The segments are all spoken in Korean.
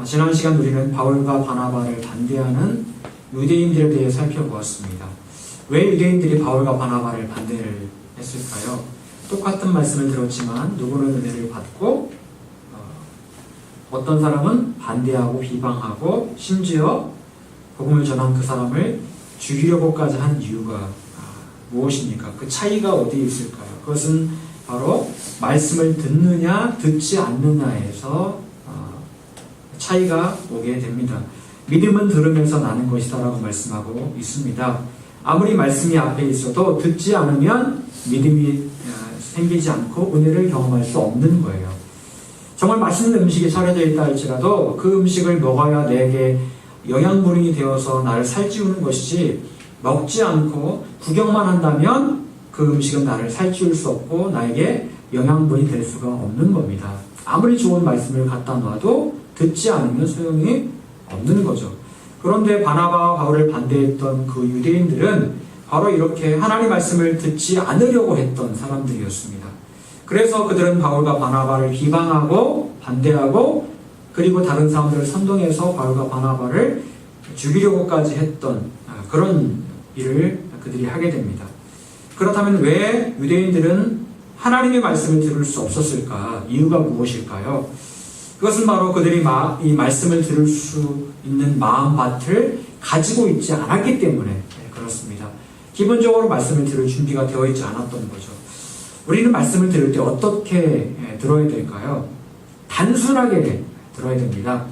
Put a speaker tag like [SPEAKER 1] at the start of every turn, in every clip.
[SPEAKER 1] 지난 시간 우리는 바울과 바나바를 반대하는 유대인들에 대해 살펴보았습니다. 왜 유대인들이 바울과 바나바를 반대를 했을까요? 똑같은 말씀을 들었지만 누구는 은혜를 받고 어떤 사람은 반대하고 비방하고 심지어 복음을 전한 그 사람을 죽이려고까지 한 이유가 무엇입니까? 그 차이가 어디에 있을까요? 그것은 바로 말씀을 듣느냐 듣지 않느냐에서 차이가 오게 됩니다. 믿음은 들으면서 나는 것이다 라고 말씀하고 있습니다. 아무리 말씀이 앞에 있어도 듣지 않으면 믿음이 생기지 않고 은혜를 경험할 수 없는 거예요. 정말 맛있는 음식이 차려져 있다 할지라도 그 음식을 먹어야 내게 영양분이 되어서 나를 살찌우는 것이지, 먹지 않고 구경만 한다면 그 음식은 나를 살찌울 수 없고 나에게 영양분이 될 수가 없는 겁니다. 아무리 좋은 말씀을 갖다 놔도 듣지 않으면 소용이 없는 거죠. 그런데 바나바와 바울을 반대했던 그 유대인들은 바로 이렇게 하나님 말씀을 듣지 않으려고 했던 사람들이었습니다. 그래서 그들은 바울과 바나바를 비방하고 반대하고 그리고 다른 사람들을 선동해서 바울과 바나바를 죽이려고까지 했던 그런 일을 그들이 하게 됩니다. 그렇다면 왜 유대인들은 하나님의 말씀을 들을 수 없었을까? 이유가 무엇일까요? 그것은 바로 그들이 이 말씀을 들을 수 있는 마음밭을 가지고 있지 않았기 때문에 그렇습니다. 기본적으로 말씀을 들을 준비가 되어 있지 않았던 거죠. 우리는 말씀을 들을 때 어떻게 들어야 될까요? 단순하게 들어야 됩니다.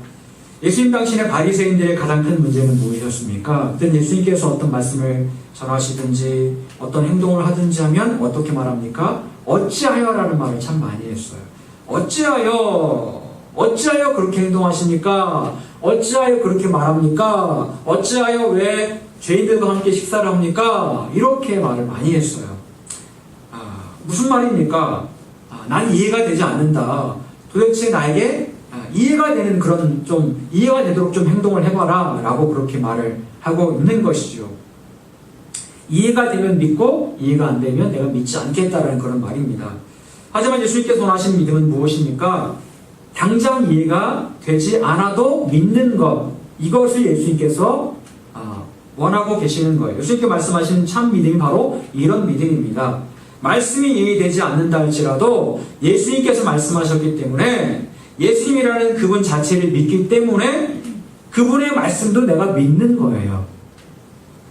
[SPEAKER 1] 예수님 당신의 바리새인들의 가장 큰 문제는 무엇이었습니까? 그때 예수님께서 어떤 말씀을 전하시든지 어떤 행동을 하든지 하면 어떻게 말합니까? 어찌하여 라는 말을 참 많이 했어요. 어찌하여 그렇게 행동하십니까? 어찌하여 그렇게 말합니까? 어찌하여 왜 죄인들과 함께 식사를 합니까? 이렇게 말을 많이 했어요. 무슨 말입니까? 난 이해가 되지 않는다. 도대체 나에게 이해가 되는 그런 이해가 되도록 좀 행동을 해봐라 라고 그렇게 말을 하고 있는 것이죠. 이해가 되면 믿고 이해가 안 되면 내가 믿지 않겠다라는 그런 말입니다. 하지만 예수님께서 원하시는 믿음은 무엇입니까? 당장 이해가 되지 않아도 믿는 것, 이것을 예수님께서 원하고 계시는 거예요. 예수님께 말씀하시는 참 믿음이 바로 이런 믿음입니다. 말씀이 이해되지 않는다 할지라도 예수님께서 말씀하셨기 때문에 예수님이라는 그분 자체를 믿기 때문에 그분의 말씀도 내가 믿는 거예요.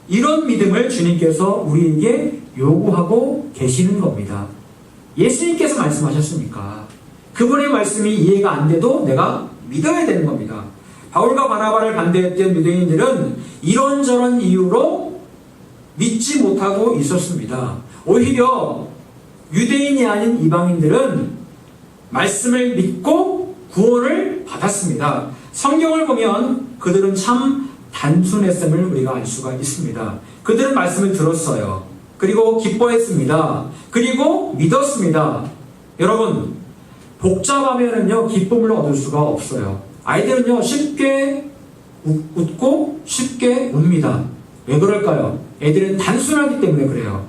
[SPEAKER 1] 이런 믿음을 주님께서 우리에게 요구하고 계시는 겁니다. 예수님께서 말씀하셨으니까 그분의 말씀이 이해가 안 돼도 내가 믿어야 되는 겁니다. 바울과 바나바를 반대했던 유대인들은 이런저런 이유로 믿지 못하고 있었습니다. 오히려 유대인이 아닌 이방인들은 말씀을 믿고 구원을 받았습니다. 성경을 보면 그들은 참 단순했음을 우리가 알 수가 있습니다. 그들은 말씀을 들었어요. 그리고 기뻐했습니다. 그리고 믿었습니다. 여러분, 복잡하면은요 기쁨을 얻을 수가 없어요. 아이들은요 쉽게 웃고 쉽게 웁니다. 왜 그럴까요? 애들은 단순하기 때문에 그래요.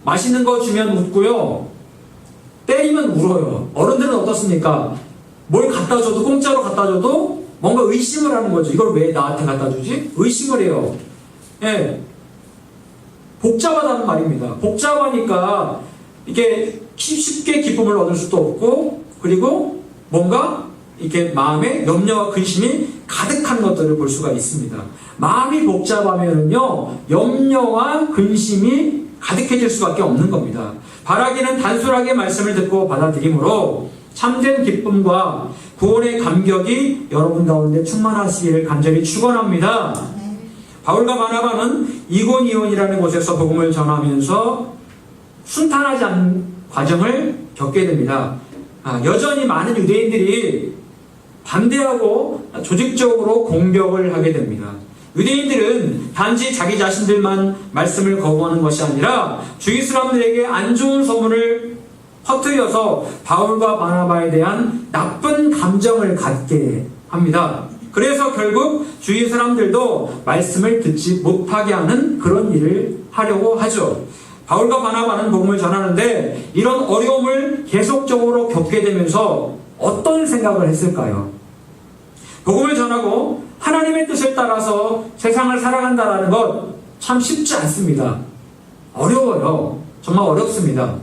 [SPEAKER 1] 맛있는 거 주면 웃고요, 때리면 울어요. 어른들은 어떻습니까? 뭘 갖다 줘도, 공짜로 갖다 줘도 뭔가 의심을 하는 거죠. 이걸 왜 나한테 갖다 주지? 의심을 해요. 예. 복잡하다는 말입니다. 복잡하니까 이게 쉽게 기쁨을 얻을 수도 없고, 그리고 뭔가 이렇게 마음에 염려와 근심이 가득한 것들을 볼 수가 있습니다. 마음이 복잡하면은요 염려와 근심이 가득해질 수밖에 없는 겁니다. 바라기는 단순하게 말씀을 듣고 받아들이므로 참된 기쁨과 구원의 감격이 여러분 가운데 충만하시기를 간절히 축원합니다. 바울과 바나바는 이고니온이라는 곳에서 복음을 전하면서 순탄하지 않은 과정을 겪게 됩니다. 여전히 많은 유대인들이 반대하고 조직적으로 공격을 하게 됩니다. 유대인들은 단지 자기 자신들만 말씀을 거부하는 것이 아니라 주위 사람들에게 안 좋은 소문을 퍼뜨려서 바울과 바나바에 대한 나쁜 감정을 갖게 합니다. 그래서 결국 주위 사람들도 말씀을 듣지 못하게 하는 그런 일을 하려고 하죠. 바울과 바나바는 복음을 전하는데 이런 어려움을 계속적으로 겪게 되면서 어떤 생각을 했을까요? 복음을 전하고 하나님의 뜻을 따라서 세상을 살아간다는 것 참 쉽지 않습니다. 어려워요. 정말 어렵습니다.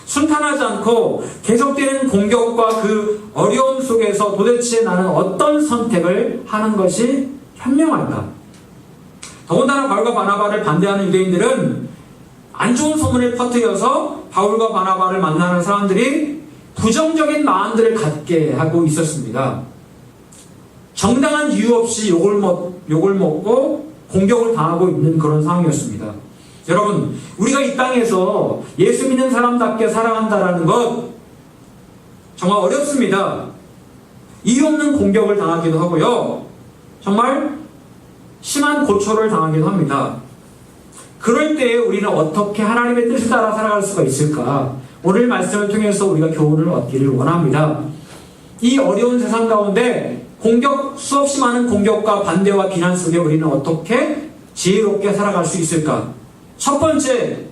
[SPEAKER 1] 순탄하지 않고 계속되는 공격과 그 어려움 속에서 도대체 나는 어떤 선택을 하는 것이 현명할까? 더군다나 바울과 바나바를 반대하는 유대인들은 안 좋은 소문을 퍼뜨려서 바울과 바나바를 만나는 사람들이 부정적인 마음들을 갖게 하고 있었습니다. 정당한 이유 없이 욕을 먹고 공격을 당하고 있는 그런 상황이었습니다. 여러분, 우리가 이 땅에서 예수 믿는 사람답게 살아간다는 것 정말 어렵습니다. 이유 없는 공격을 당하기도 하고요. 정말 심한 고초를 당하기도 합니다. 그럴 때에 우리는 어떻게 하나님의 뜻을 따라 살아갈 수가 있을까? 오늘 말씀을 통해서 우리가 교훈을 얻기를 원합니다. 이 어려운 세상 가운데 수없이 많은 공격과 반대와 비난 속에 우리는 어떻게 지혜롭게 살아갈 수 있을까? 첫 번째,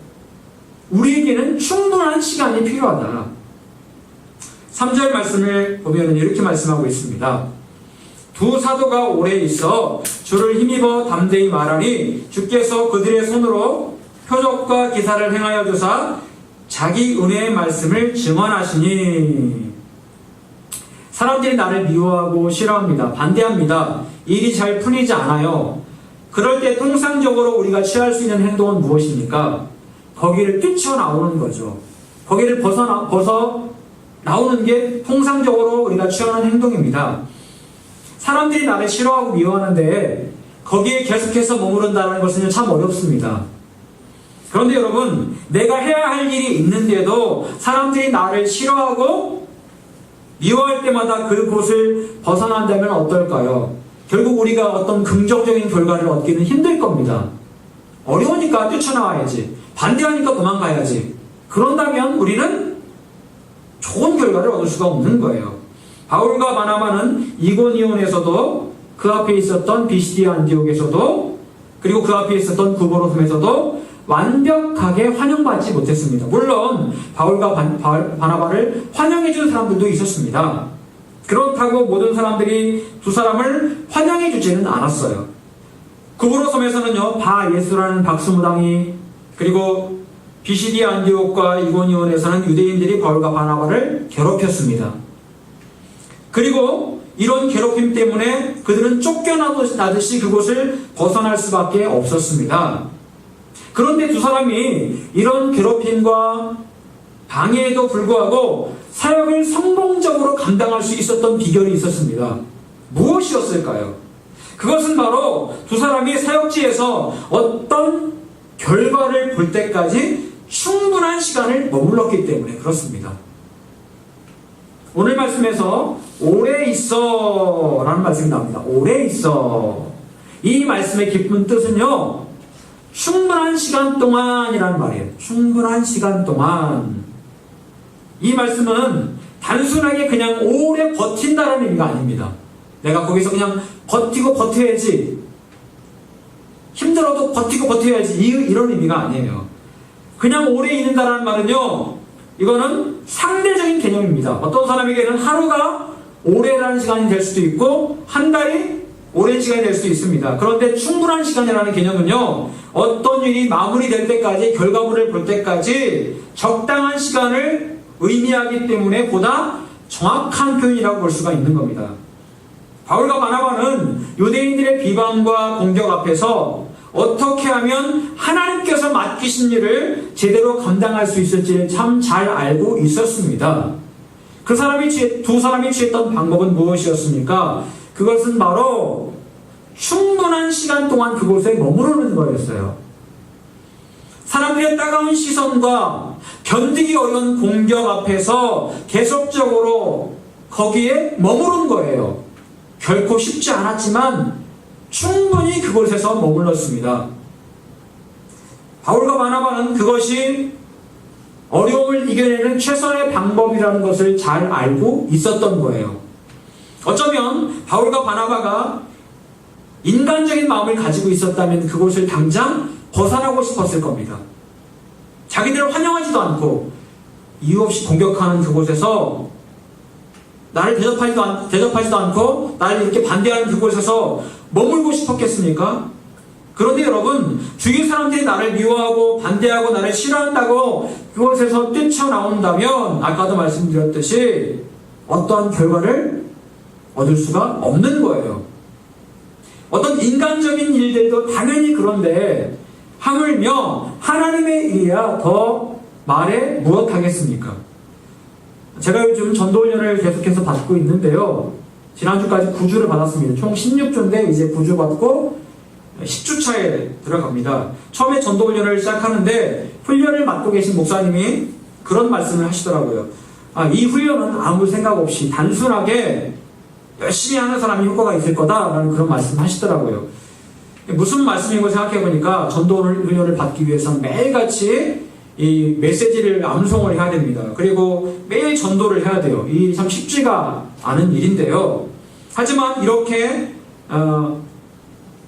[SPEAKER 1] 우리에게는 충분한 시간이 필요하다. 3절 말씀을 보면 이렇게 말씀하고 있습니다. 두 사도가 오래 있어 주를 힘입어 담대히 말하니 주께서 그들의 손으로 표적과 기사를 행하여 주사 자기 은혜의 말씀을 증언하시니. 사람들이 나를 미워하고 싫어합니다. 반대합니다. 일이 잘 풀리지 않아요. 그럴 때 통상적으로 우리가 취할 수 있는 행동은 무엇입니까? 거기를 뛰쳐나오는 거죠. 거기를 벗어 나오는 게 통상적으로 우리가 취하는 행동입니다. 사람들이 나를 싫어하고 미워하는데 거기에 계속해서 머무른다는 것은 참 어렵습니다. 그런데 여러분, 내가 해야 할 일이 있는데도 사람들이 나를 싫어하고 미워할 때마다 그곳을 벗어난다면 어떨까요? 결국 우리가 어떤 긍정적인 결과를 얻기는 힘들 겁니다. 어려우니까 뛰쳐나와야지. 반대하니까 도망가야지. 그런다면 우리는 좋은 결과를 얻을 수가 없는 거예요. 바울과 바나바는 이고니온에서도, 그 앞에 있었던 비시디아 안디옥에서도, 그리고 그 앞에 있었던 구보로섬에서도 완벽하게 환영받지 못했습니다. 물론 바울과 바나바를 환영해준 사람들도 있었습니다. 그렇다고 모든 사람들이 두 사람을 환영해주지는 않았어요. 구보로섬에서는요, 바예수라는 박수무당이, 그리고 비시디아 안디옥과 이고니온에서는 유대인들이 바울과 바나바를 괴롭혔습니다. 그리고 이런 괴롭힘 때문에 그들은 쫓겨나듯이 그곳을 벗어날 수밖에 없었습니다. 그런데 두 사람이 이런 괴롭힘과 방해에도 불구하고 사역을 성공적으로 감당할 수 있었던 비결이 있었습니다. 무엇이었을까요? 그것은 바로 두 사람이 사역지에서 어떤 결과를 볼 때까지 충분한 시간을 머물렀기 때문에 그렇습니다. 오늘 말씀에서 오래 있어 라는 말씀이 나옵니다. 오래 있어. 이 말씀의 깊은 뜻은요, 충분한 시간 동안이라는 말이에요. 충분한 시간 동안. 이 말씀은 단순하게 그냥 오래 버틴다는 의미가 아닙니다. 내가 거기서 그냥 버텨야지. 힘들어도 버텨야지. 이런 의미가 아니에요. 그냥 오래 있는다는 말은요, 이거는 상대적인 개념입니다. 어떤 사람에게는 하루가 오래라는 시간이 될 수도 있고, 한 달이 오랜 시간이 될 수도 있습니다. 그런데 충분한 시간이라는 개념은요, 어떤 일이 마무리될 때까지, 결과물을 볼 때까지 적당한 시간을 의미하기 때문에 보다 정확한 표현이라고 볼 수가 있는 겁니다. 바울과 바나바는 유대인들의 비방과 공격 앞에서 어떻게 하면 하나님께서 맡기신 일을 제대로 감당할 수 있을지를 참 잘 알고 있었습니다. 두 사람이 취했던 방법은 무엇이었습니까? 그것은 바로 충분한 시간 동안 그곳에 머무르는 거였어요. 사람들의 따가운 시선과 견디기 어려운 공격 앞에서 계속적으로 거기에 머무른 거예요. 결코 쉽지 않았지만 충분히 그곳에서 머물렀습니다. 바울과 바나바는 그것이 어려움을 이겨내는 최선의 방법이라는 것을 잘 알고 있었던 거예요. 어쩌면 바울과 바나바가 인간적인 마음을 가지고 있었다면 그곳을 당장 벗어나고 싶었을 겁니다. 자기들을 환영하지도 않고 이유 없이 공격하는 그곳에서 나를 대접하지도 않고 나를 이렇게 반대하는 그곳에서 머물고 싶었겠습니까? 그런데 여러분, 주위 사람들이 나를 미워하고 반대하고 나를 싫어한다고 그곳에서 뛰쳐나온다면 아까도 말씀드렸듯이 어떠한 결과를 얻을 수가 없는 거예요. 어떤 인간적인 일들도 당연히 그런데 하물며 하나님의 일이야 더 말에 무엇하겠습니까? 제가 요즘 전도훈련을 계속해서 받고 있는데요. 지난주까지 9주를 받았습니다. 총 16주인데 이제 9주 받고 10주차에 들어갑니다. 처음에 전도훈련을 시작하는데 훈련을 맡고 계신 목사님이 그런 말씀을 하시더라고요. 이 훈련은 아무 생각 없이 단순하게 열심히 하는 사람이 효과가 있을 거다라는 그런 말씀을 하시더라고요. 무슨 말씀인고 생각해보니까 전도훈련을 받기 위해서는 매일같이 이 메시지를 암송을 해야 됩니다. 그리고 매일 전도를 해야 돼요. 이 일이 참 쉽지가 않은 일인데요. 하지만 이렇게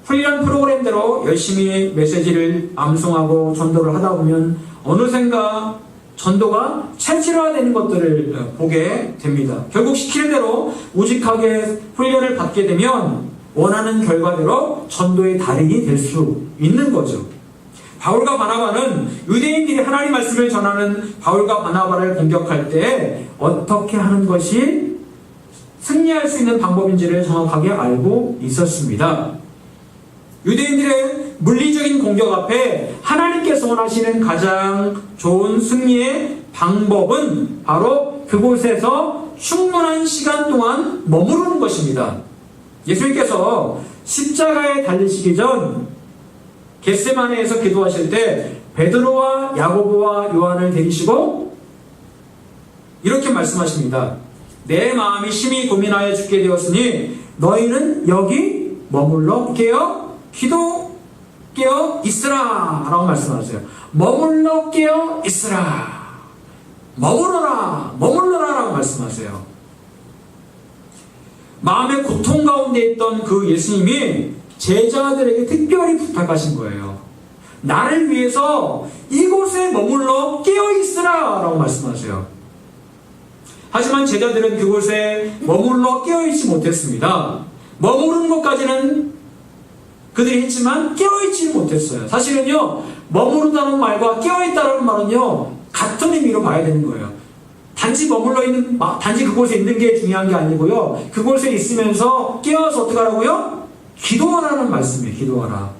[SPEAKER 1] 훈련 프로그램대로 열심히 메시지를 암송하고 전도를 하다 보면 어느샌가 전도가 체질화되는 것들을 보게 됩니다. 결국 시키는 대로 우직하게 훈련을 받게 되면 원하는 결과대로 전도의 달인이 될 수 있는 거죠. 바울과 바나바는 유대인들이 하나님 말씀을 전하는 바울과 바나바를 공격할 때 어떻게 하는 것이 승리할 수 있는 방법인지를 정확하게 알고 있었습니다. 유대인들의 물리적인 공격 앞에 하나님께서 원하시는 가장 좋은 승리의 방법은 바로 그곳에서 충분한 시간 동안 머무르는 것입니다. 예수님께서 십자가에 달리시기 전 겟세마네에서 기도하실 때 베드로와 야고보와 요한을 데리시고 이렇게 말씀하십니다. 내 마음이 심히 고민하여 죽게 되었으니 너희는 여기 머물러 깨어 있으라 라고 말씀하세요. 머물러 깨어 있으라. 머물러라 라고 말씀하세요. 마음의 고통 가운데 있던 그 예수님이 제자들에게 특별히 부탁하신 거예요. 나를 위해서 이곳에 머물러 깨어 있으라 라고 말씀하세요. 하지만 제자들은 그곳에 머물러 깨어 있지 못했습니다. 머무르는 것까지는 그들이 했지만 깨어있지 못했어요. 사실은요, 머무른다는 말과 깨어있다는 말은요, 같은 의미로 봐야 되는 거예요. 단지 단지 그곳에 있는 게 중요한 게 아니고요, 그곳에 있으면서 깨어서 어떻게 하라고요? 기도하라는 말씀이에요. 기도하라.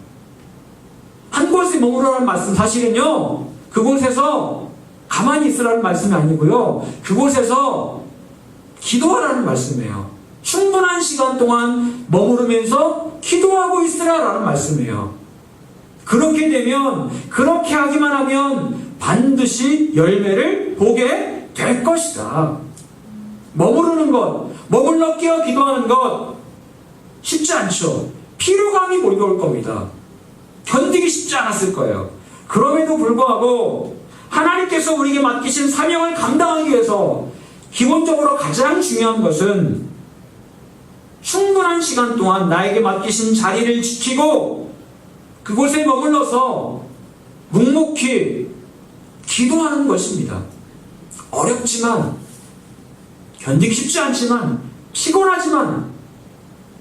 [SPEAKER 1] 한 곳에 머무르라는 말씀, 사실은요, 그곳에서 가만히 있으라는 말씀이 아니고요, 그곳에서 기도하라는 말씀이에요. 충분한 시간 동안 머무르면서 기도하고 있으라라는 말씀이에요. 그렇게 되면, 그렇게 하기만 하면 반드시 열매를 보게 될 것이다. 머무르는 것, 머물러 깨어 기도하는 것 쉽지 않죠. 피로감이 몰려올 겁니다. 견디기 쉽지 않았을 거예요. 그럼에도 불구하고 하나님께서 우리에게 맡기신 사명을 감당하기 위해서 기본적으로 가장 중요한 것은 충분한 시간 동안 나에게 맡기신 자리를 지키고 그곳에 머물러서 묵묵히 기도하는 것입니다. 어렵지만, 견디기 쉽지 않지만, 피곤하지만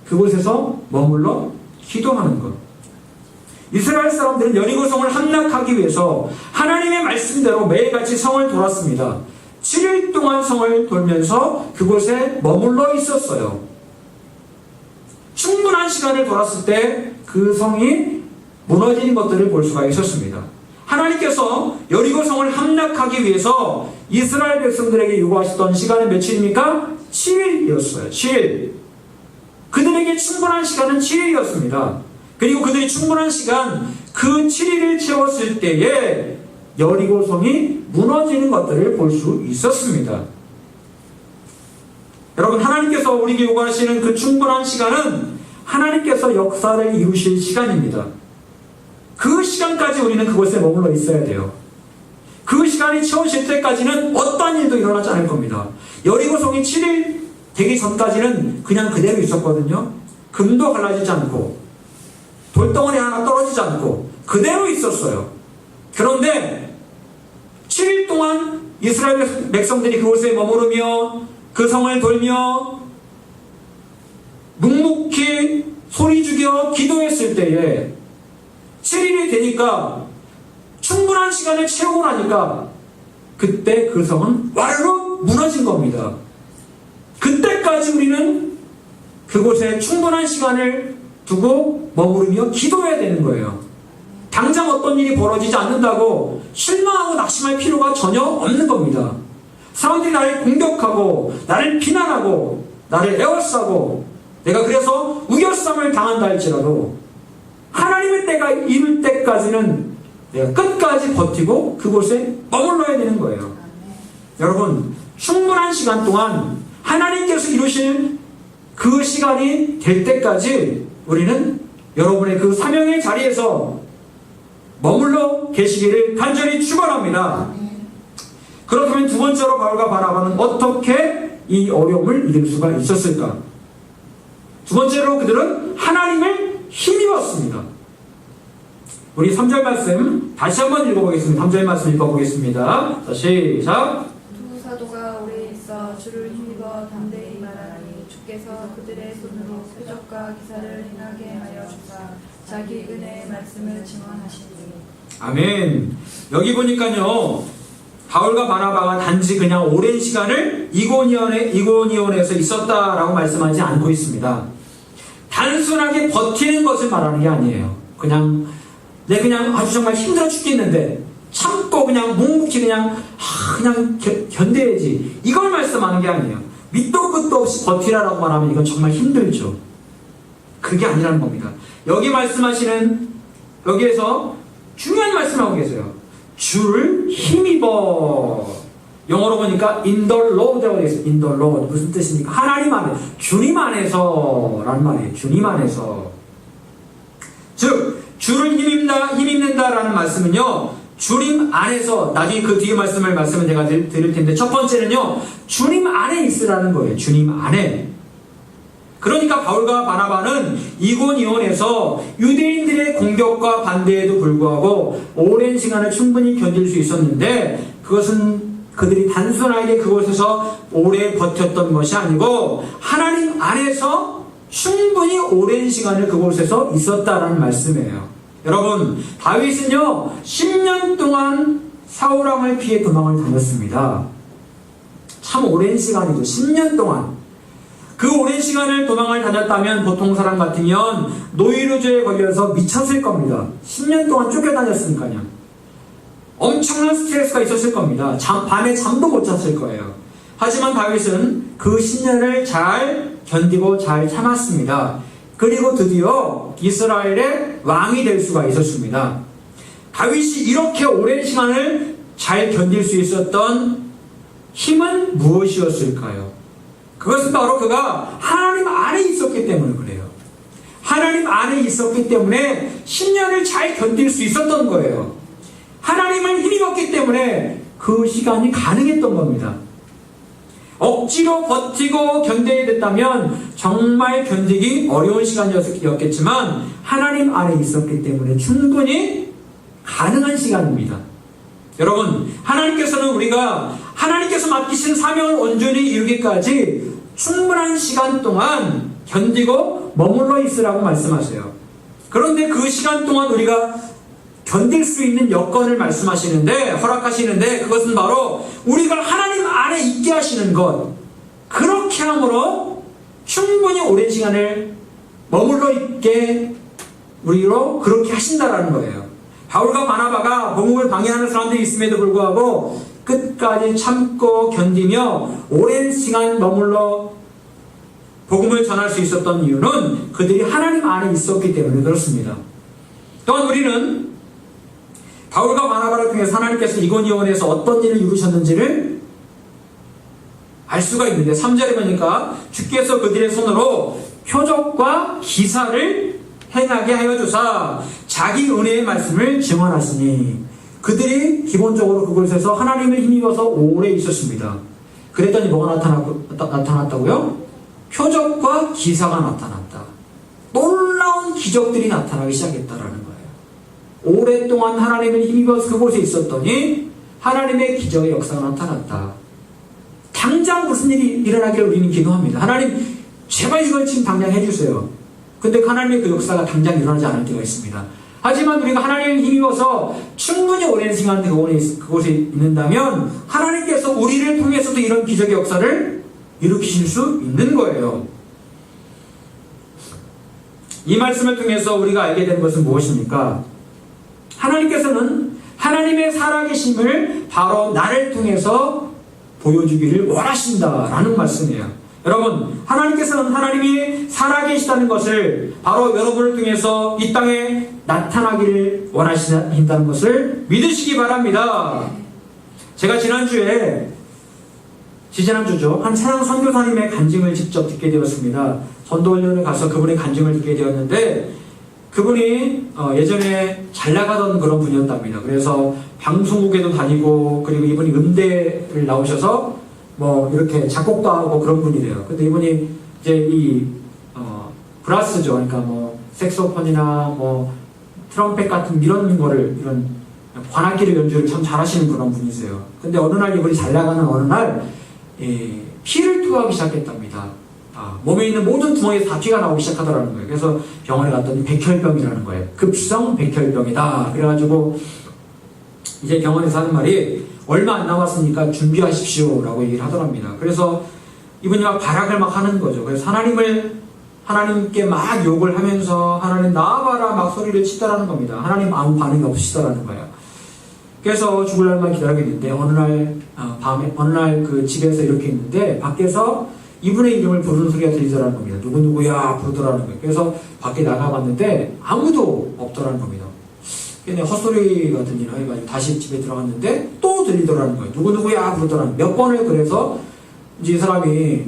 [SPEAKER 1] 그곳에서 머물러 기도하는 것. 이스라엘 사람들은 여리고성을 함락하기 위해서 하나님의 말씀대로 매일같이 성을 돌았습니다. 7일 동안 성을 돌면서 그곳에 머물러 있었어요. 충분한 시간을 돌았을 때 그 성이 무너지는 것들을 볼 수가 있었습니다. 하나님께서 여리고성을 함락하기 위해서 이스라엘 백성들에게 요구하셨던 시간은 며칠입니까? 7일이었어요. 7일. 그들에게 충분한 시간은 7일이었습니다. 그리고 그들이 충분한 시간, 그 7일을 채웠을 때에 여리고성이 무너지는 것들을 볼 수 있었습니다. 여러분, 하나님께서 우리에게 요구하시는 그 충분한 시간은 하나님께서 역사를 이루실 시간입니다. 그 시간까지 우리는 그곳에 머물러 있어야 돼요. 그 시간이 채워질 때까지는 어떠한 일도 일어나지 않을 겁니다. 여리고성이 7일 되기 전까지는 그냥 그대로 있었거든요. 금도 갈라지지 않고 돌덩어리 하나 떨어지지 않고 그대로 있었어요. 그런데 7일 동안 이스라엘 백성들이 그곳에 머무르며 그 성을 돌며 묵묵히 소리 죽여 기도했을 때에 7일이 되니까 충분한 시간을 채우고 나니까 그때 그 성은 와르르 무너진 겁니다. 그때까지 우리는 그곳에 충분한 시간을 두고 머무르며 기도해야 되는 거예요. 당장 어떤 일이 벌어지지 않는다고 실망하고 낙심할 필요가 전혀 없는 겁니다. 사람들이 나를 공격하고 나를 비난하고 나를 에워싸고 내가 그래서 우겨쌈을 당한다 할지라도 하나님의 때가 이룰 때까지는 내가 끝까지 버티고 그곳에 머물러야 되는 거예요. 여러분, 충분한 시간 동안 하나님께서 이루실 그 시간이 될 때까지 우리는 여러분의 그 사명의 자리에서 머물러 계시기를 간절히 축원합니다. 그렇다면 두 번째로 바울과 바나바는 어떻게 이 어려움을 이길 수가 있었을까? 두 번째로 그들은 하나님을 힘입었습니다. 우리 3절 말씀 다시 한번 읽어보겠습니다. 3절 말씀 읽어보겠습니다. 자, 시작.
[SPEAKER 2] 두 사도가 오래 있어 주를 힘입어 담대히 말하니 주께서 그들의 손으로 표적과 기사를 행하게 하여 주사 자기 은혜의 말씀을 증언하시니.
[SPEAKER 1] 아멘. 여기 보니까요, 바울과 바나바가 단지 그냥 오랜 시간을 이고니온에서 있었다라고 말씀하지 않고 있습니다. 단순하게 버티는 것을 말하는 게 아니에요. 그냥 아주 정말 힘들어 죽겠는데 참고 그냥 묵묵히 그냥 견뎌야지, 이걸 말씀하는 게 아니에요. 밑도 끝도 없이 버티라라고 말하면 이건 정말 힘들죠. 그게 아니라는 겁니다. 여기에서 중요한 말씀을 하고 계세요. 주를 힘입어. 영어로 보니까 in the Lord라고 되어 있어요. in the Lord. 무슨 뜻입니까? 하나님 안에, 주님 안에서 라는 말이에요. 주님 안에서. 즉 주를 힘입는다라는 말씀은요, 주님 안에서, 나중에 그 뒤에 말씀을 제가 드릴 텐데, 첫 번째는요, 주님 안에 있으라는 거예요. 주님 안에. 그러니까 바울과 바나바는 이고니온에서 유대인들의 공격과 반대에도 불구하고 오랜 시간을 충분히 견딜 수 있었는데, 그것은 그들이 단순하게 그곳에서 오래 버텼던 것이 아니고 하나님 안에서 충분히 오랜 시간을 그곳에서 있었다라는 말씀이에요. 여러분, 다윗은요 10년 동안 사울왕을 피해 도망을 다녔습니다. 참 오랜 시간이죠. 10년 동안. 그 오랜 시간을 도망을 다녔다면 보통 사람 같으면 노이로제에 걸려서 미쳤을 겁니다. 10년 동안 쫓겨다녔으니까요. 엄청난 스트레스가 있었을 겁니다. 밤에 잠도 못 잤을 거예요. 하지만 다윗은 그 10년을 잘 견디고 잘 참았습니다. 그리고 드디어 이스라엘의 왕이 될 수가 있었습니다. 다윗이 이렇게 오랜 시간을 잘 견딜 수 있었던 힘은 무엇이었을까요? 그것은 바로 그가 하나님 안에 있었기 때문에 그래요. 하나님 안에 있었기 때문에 10년을 잘 견딜 수 있었던 거예요. 하나님을 힘입었기 때문에 그 시간이 가능했던 겁니다. 억지로 버티고 견뎌야 됐다면 정말 견디기 어려운 시간이었겠지만 하나님 안에 있었기 때문에 충분히 가능한 시간입니다. 여러분, 하나님께서는 우리가 하나님께서 맡기신 사명을 온전히 이루기까지 충분한 시간 동안 견디고 머물러 있으라고 말씀하세요. 그런데 그 시간 동안 우리가 견딜 수 있는 여건을 허락하시는데 그것은 바로 우리가 하나님 안에 있게 하시는 것. 그렇게 함으로 충분히 오랜 시간을 머물러 있게 우리로 그렇게 하신다라는 거예요. 바울과 바나바가 복음을 방해하는 사람들이 있음에도 불구하고 끝까지 참고 견디며 오랜 시간 머물러 복음을 전할 수 있었던 이유는 그들이 하나님 안에 있었기 때문에 그렇습니다. 또한 우리는 바울과 바나바를 통해서 하나님께서 이고니온에서 어떤 일을 이루셨는지를 알 수가 있는데 3절에 보니까 주께서 그들의 손으로 표적과 기사를 행하게 하여 주사 자기 은혜의 말씀을 증언하시니, 그들이 기본적으로 그곳에서 하나님을 힘입어서 오래 있었습니다. 그랬더니 뭐가 나타났다고요? 표적과 기사가 나타났다. 놀라운 기적들이 나타나기 시작했다라는 거예요. 오랫동안 하나님을 힘입어서 그곳에 있었더니 하나님의 기적의 역사가 나타났다. 당장 무슨 일이 일어나기를 우리는 기도합니다. 하나님 제발 이걸 지금 당장 해주세요. 근데 하나님의 그 역사가 당장 일어나지 않을 때가 있습니다. 하지만 우리가 하나님을 힘입어서 충분히 오랜 시간 그곳에 있는다면 하나님께서 우리를 통해서도 이런 기적의 역사를 일으키실 수 있는 거예요. 이 말씀을 통해서 우리가 알게 되는 것은 무엇입니까? 하나님께서는 하나님의 살아계심을 바로 나를 통해서 보여주기를 원하신다라는 말씀이에요. 여러분, 하나님께서는 하나님이 살아계시다는 것을 바로 여러분을 통해서 이 땅에 나타나기를 원하신다는 것을 믿으시기 바랍니다. 제가 지지난주죠. 한 찬양 선교사님의 간증을 직접 듣게 되었습니다. 전도훈련을 가서 그분의 간증을 듣게 되었는데 그분이 예전에 잘 나가던 그런 분이었답니다. 그래서 방송국에도 다니고 그리고 이분이 음대를 나오셔서 뭐 이렇게 작곡도 하고 그런 분이래요. 근데 이분이 이제 브라스죠. 그러니까 뭐 색소폰이나 뭐 트럼펫 같은 이런 관악기를 연주를 참 잘하시는 그런 분이세요. 근데 어느 날 이분이 잘 나가는 어느 날 피를 토하기 시작했답니다. 몸에 있는 모든 구멍에서 다 피가 나오기 시작하더라는 거예요. 그래서 병원에 갔더니 백혈병이라는 거예요. 급성 백혈병이다. 그래가지고 이제 병원에서 하는 말이 얼마 안 남았으니까 준비하십시오 라고 얘기를 하더랍니다. 그래서 이분이 막 발악을 막 하는 거죠. 그래서 하나님께 막 욕을 하면서 하나님 나와봐라 막 소리를 치더라는 겁니다. 하나님 아무 반응이 없으시더라는 거예요. 그래서 죽을 날만 기다리겠는데 어느 날 그 집에서 이렇게 있는데 밖에서 이분의 이름을 부르는 소리가 들리더라는 겁니다. 누구누구야 부르더라는 거예요. 그래서 밖에 나가봤는데 아무도 없더라는 겁니다. 근데 헛소리가 들리나 해가지고 다시 집에 들어갔는데 또 들리더라는 거예요. 누구누구야 부르더라는 거예요. 몇 번을 그래서 이제 이 사람이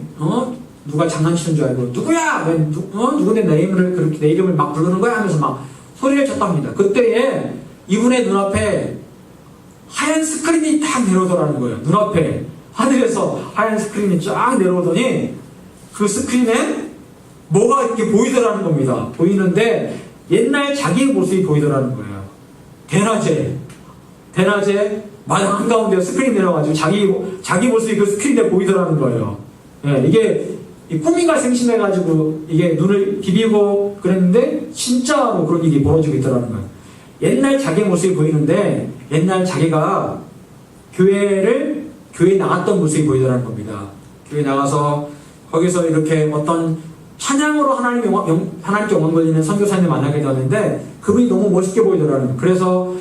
[SPEAKER 1] 누가 장난치는 줄 알고 누구야 왜 누구네 내 이름을 막 부르는 거야 하면서 막 소리를 쳤답니다. 그때에 이분의 눈앞에 하얀 스크린이 딱 내려오더라는 거예요. 눈앞에 하늘에서 하얀 스크린이 쫙 내려오더니 그 스크린에 뭐가 이렇게 보이더라는 겁니다. 보이는데 옛날 자기 모습이 보이더라는 거예요. 대낮에 마당 한가운데 스크린 내려가지고 자기 모습이 그 스크린에 보이더라는 거예요. 예, 이게 꿈인가 생심해가지고 이게 눈을 비비고 그랬는데 진짜로 그런 일이 벌어지고 있더라는 거예요. 옛날 자기 모습이 보이는데 옛날 자기가 교회에 나갔던 모습이 보이더라는 겁니다. 교회 나가서 거기서 이렇게 어떤 찬양으로 하나님께 영광 돌리는 선교사님을 만나게 되었는데 그분이 너무 멋있게 보이더라는 거예요. 그래서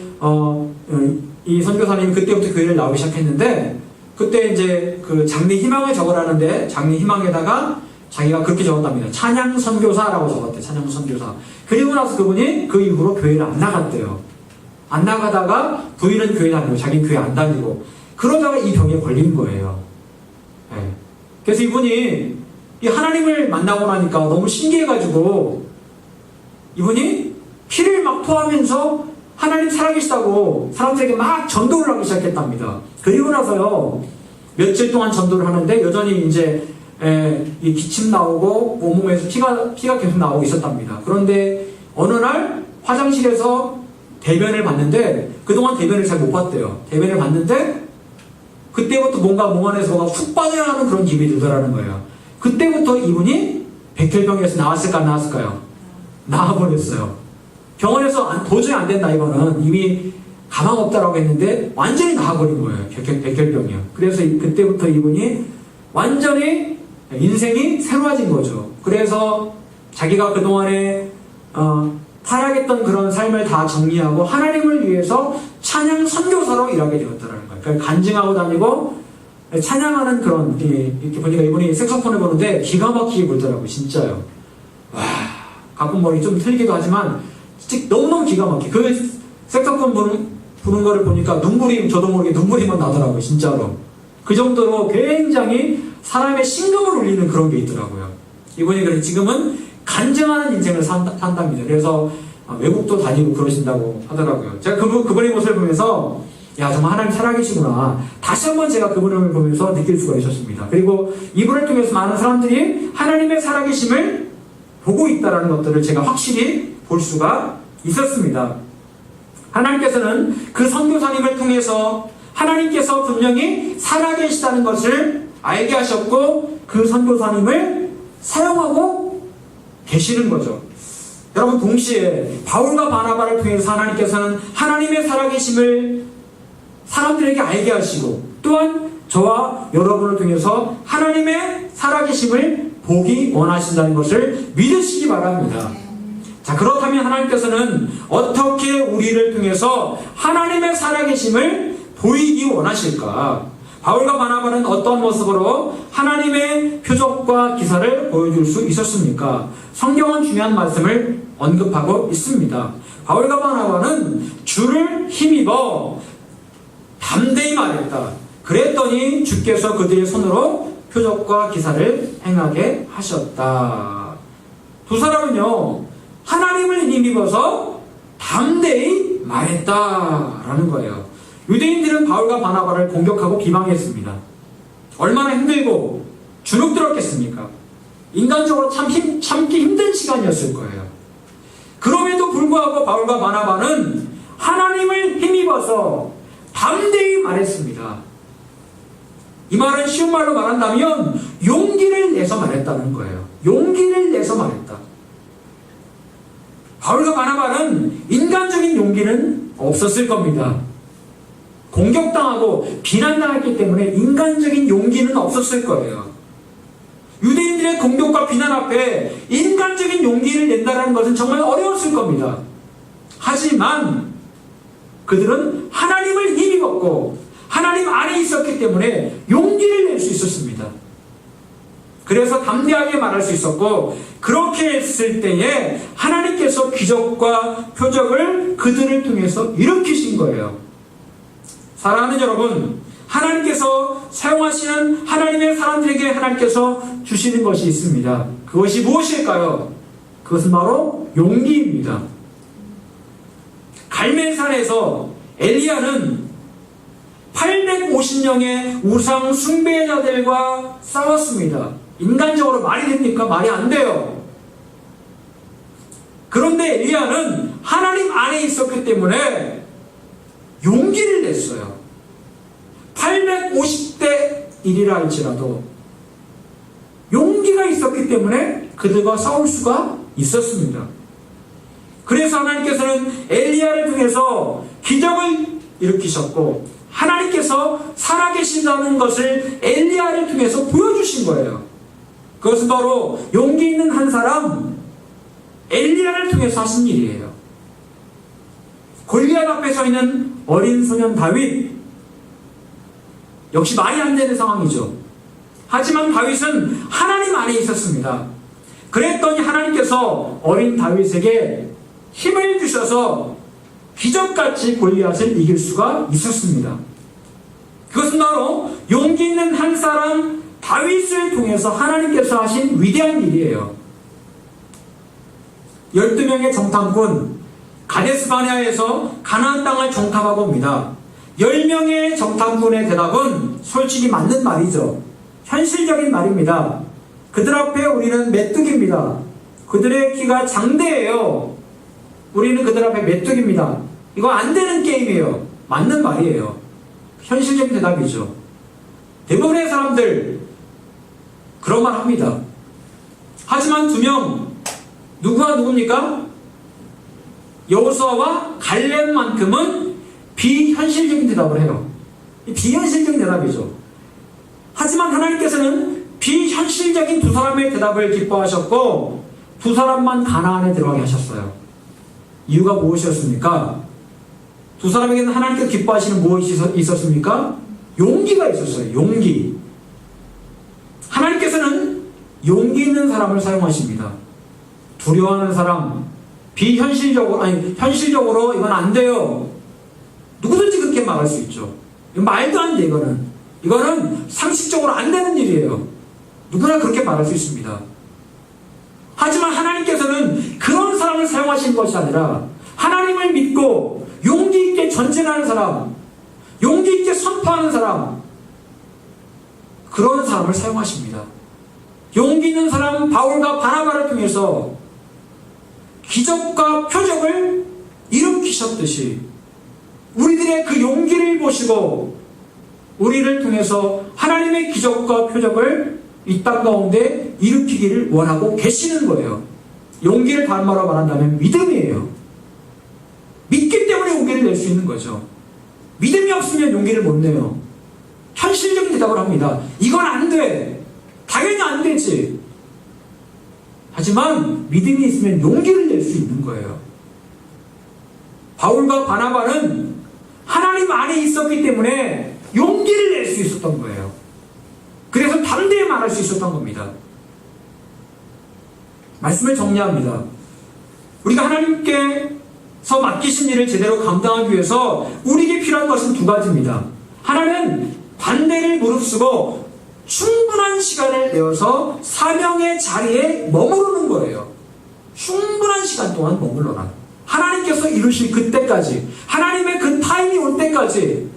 [SPEAKER 1] 이 선교사님이 그때부터 교회를 나오기 시작했는데 그때 이제 그 장래 희망을 적으라는데 장래 희망에다가 자기가 그렇게 적었답니다. 찬양 선교사라고 적었대. 찬양 선교사. 그리고 나서 그분이 그 이후로 교회를 안 나갔대요. 안 나가다가 부인은 교회 다니고 자기는 교회 안 다니고 그러다가 이 병에 걸린 거예요. 네. 그래서 이분이 이 하나님을 만나고 나니까 너무 신기해가지고 이분이 피를 막 토하면서 하나님 살아계시다고 사람들에게 막 전도를 하기 시작했답니다. 그리고 나서요 며칠 동안 전도를 하는데 여전히 이제 이 기침 나오고 온몸에서 피가 계속 나오고 있었답니다. 그런데 어느 날 화장실에서 대변을 봤는데 그동안 대변을 잘 못 봤대요. 대변을 봤는데 그때부터 뭔가 몸 안에서 뭐가 훅 빠져나가는 그런 기분이 들더라는 거예요. 그때부터 이분이 백혈병에서 나왔을까 안 나왔을까요? 나와버렸어요. 병원에서 도저히 안 된다 이거는 이미 가망 없다라고 했는데 완전히 나와버린 거예요. 백혈병이요. 그래서 그때부터 이분이 완전히 인생이 새로워진 거죠. 그래서 자기가 그동안에 타락했던 그런 삶을 다 정리하고 하나님을 위해서 찬양 선교사로 일하게 되었더라는 거예요. 그러니까 간증하고 다니고 찬양하는 그런 이렇게 보니까 이분이 색소폰을 보는데 기가 막히게 불더라고요. 진짜요. 와, 가끔 머리 좀 틀리기도 하지만 진짜 너무너무 기가 막히게 그 색소폰 부는 거를 보니까 저도 모르게 눈물이만 나더라고요. 진짜로. 그 정도로 굉장히 사람의 심금을 울리는 그런 게 있더라고요. 이분이 그래 지금은 간증하는 인생을 산답니다. 그래서 외국도 다니고 그러신다고 하더라고요. 제가 그분의 모습을 보면서 야 정말 하나님 살아계시구나. 다시 한번 제가 그분을 보면서 느낄 수가 있었습니다. 그리고 이분을 통해서 많은 사람들이 하나님의 살아계심을 보고 있다는 것들을 제가 확실히 볼 수가 있었습니다. 하나님께서는 그 선교사님을 통해서 하나님께서 분명히 살아계시다는 것을 알게 하셨고 그 선교사님을 사용하고 계시는 거죠. 여러분, 동시에 바울과 바나바를 통해서 하나님께서는 하나님의 살아계심을 사람들에게 알게 하시고 또한 저와 여러분을 통해서 하나님의 살아계심을 보기 원하신다는 것을 믿으시기 바랍니다. 자, 그렇다면 하나님께서는 어떻게 우리를 통해서 하나님의 살아계심을 보이기 원하실까? 바울과 바나바는 어떤 모습으로 하나님의 표적과 기사를 보여줄 수 있었습니까? 성경은 중요한 말씀을 언급하고 있습니다. 바울과 바나바는 주를 힘입어 담대히 말했다. 그랬더니 주께서 그들의 손으로 표적과 기사를 행하게 하셨다. 두 사람은요, 하나님을 힘입어서 담대히 말했다라는 거예요. 유대인들은 바울과 바나바를 공격하고 비방했습니다. 얼마나 힘들고 주눅들었겠습니까? 인간적으로 참기 힘든 시간이었을 거예요. 그럼에도 불구하고 바울과 바나바는 하나님을 힘입어서 담대히 말했습니다. 이 말은 쉬운 말로 말한다면 용기를 내서 말했다는 거예요. 용기를 내서 말했다. 바울과 바나바는 인간적인 용기는 없었을 겁니다. 공격당하고 비난당했기 때문에 인간적인 용기는 없었을 거예요. 유대인들의 공격과 비난 앞에 인간적인 용기를 낸다는 것은 정말 어려웠을 겁니다. 하지만 그들은 하나님을 힘입었고 하나님 안에 있었기 때문에 용기를 낼 수 있었습니다. 그래서 담대하게 말할 수 있었고, 그렇게 했을 때에 하나님께서 기적과 표적을 그들을 통해서 일으키신 거예요. 사랑하는 여러분, 하나님께서 사용하시는 하나님의 사람들에게 하나님께서 주시는 것이 있습니다. 그것이 무엇일까요? 그것은 바로 용기입니다. 갈멜산에서 엘리야는 850명의 우상 숭배자들과 싸웠습니다. 인간적으로 말이 됩니까? 말이 안 돼요. 그런데 엘리야는 하나님 안에 있었기 때문에 용기를 냈어요. 850대 1이라 할지라도 용기가 있었기 때문에 그들과 싸울 수가 있었습니다. 그래서 하나님께서는 엘리야를 통해서 기적을 일으키셨고 하나님께서 살아계신다는 것을 엘리야를 통해서 보여주신 거예요. 그것은 바로 용기 있는 한 사람 엘리야를 통해서 하신 일이에요. 골리앗 앞에 서 있는 어린 소년 다윗, 역시 말이 안 되는 상황이죠. 하지만 다윗은 하나님 안에 있었습니다. 그랬더니 하나님께서 어린 다윗에게 힘을 주셔서 기적같이 골리앗을 이길 수가 있었습니다. 그것은 바로 용기 있는 한 사람 다윗을 통해서 하나님께서 하신 위대한 일이에요. 12명의 정탐꾼 가데스 바네아에서 가나안 땅을 정탐하고 옵니다. 10명의 정탐꾼의 대답은 솔직히 맞는 말이죠. 현실적인 말입니다. 그들 앞에 우리는 메뚜기입니다. 그들의 키가 장대예요. 우리는 그들 앞에 메뚜기입니다. 이거 안 되는 게임이에요. 맞는 말이에요. 현실적인 대답이죠. 대부분의 사람들 그런 말 합니다. 하지만 2명, 누구와 누굽니까? 여호수아와 갈렙만큼은 비현실적인 대답을 해요. 비현실적인 대답이죠. 하지만 하나님께서는 비현실적인 두 사람의 대답을 기뻐하셨고 두 사람만 가나안에 들어가게 하셨어요. 이유가 무엇이었습니까? 두 사람에게는 하나님께서 기뻐하시는 무엇이 있었습니까? 용기가 있었어요. 용기. 하나님께서는 용기 있는 사람을 사용하십니다. 두려워하는 사람, 현실적으로 이건 안 돼요. 누구든지 그렇게 말할 수 있죠. 말도 안 돼, 이거는. 이거는 상식적으로 안 되는 일이에요. 누구나 그렇게 말할 수 있습니다. 하지만 하나님께서는 그런 사람을 사용하시는 것이 아니라 하나님을 믿고 용기 있게 전진하는 사람, 용기 있게 선포하는 사람, 그런 사람을 사용하십니다. 용기 있는 사람 바울과 바나바를 통해서 기적과 표적을 일으키셨듯이 우리들의 그 용기를 보시고 우리를 통해서 하나님의 기적과 표적을 이 땅 가운데 일으키기를 원하고 계시는 거예요. 용기를 다른 말로 말한다면 믿음이에요. 믿기 때문에 용기를 낼 수 있는 거죠. 믿음이 없으면 용기를 못 내요. 현실적인 대답을 합니다. 이건 안 돼. 당연히 안 되지. 하지만 믿음이 있으면 용기를 낼 수 있는 거예요. 바울과 바나바는 하나님 안에 있었기 때문에 용기를 낼 수 있었던 거예요. 그래서 담대히 말할 수 있었던 겁니다. 말씀을 정리합니다. 우리가 하나님께서 맡기신 일을 제대로 감당하기 위해서 우리에게 필요한 것은 두 가지입니다. 하나는 반대를 무릅쓰고 충분한 시간을 내어서 사명의 자리에 머무르는 거예요. 충분한 시간 동안 머물러라. 하나님께서 이루실 그때까지, 하나님의 그 타임이 올 때까지.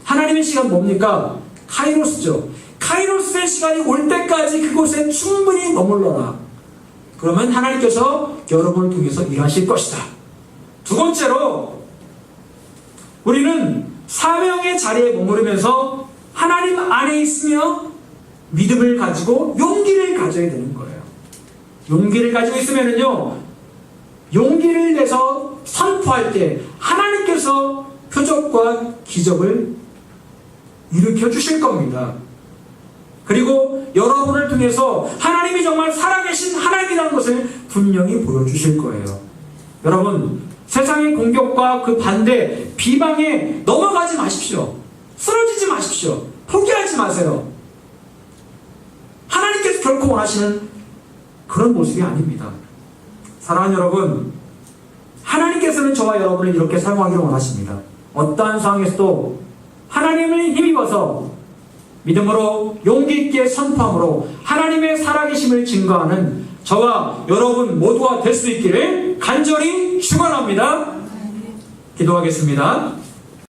[SPEAKER 1] 하나님의 시간 뭡니까? 카이로스죠. 카이로스의 시간이 올 때까지 그곳에 충분히 머물러라. 그러면 하나님께서 여러분을 통해서 일하실 것이다. 두 번째로 우리는 사명의 자리에 머무르면서 하나님 안에 있으며 믿음을 가지고 용기를 가져야 되는 거예요. 용기를 가지고 있으면요, 용기를 내서 선포할 때 하나님께서 표적과 기적을 일으켜 주실 겁니다. 그리고 여러분을 통해서 하나님이 정말 살아계신 하나님이라는 것을 분명히 보여주실 거예요. 여러분, 세상의 공격과 그 반대, 비방에 넘어가지 마십시오. 쓰러지지 마십시오. 포기하지 마세요. 하나님께서 결코 원하시는 그런 모습이 아닙니다. 사랑하는 여러분, 하나님께서는 저와 여러분을 이렇게 사용하기를 원하십니다. 어떠한 상황에서도 하나님을 힘입어서 믿음으로 용기 있게 선포함으로 하나님의 살아계심을 증거하는 저와 여러분 모두가 될 수 있기를 간절히 축원합니다. 기도하겠습니다.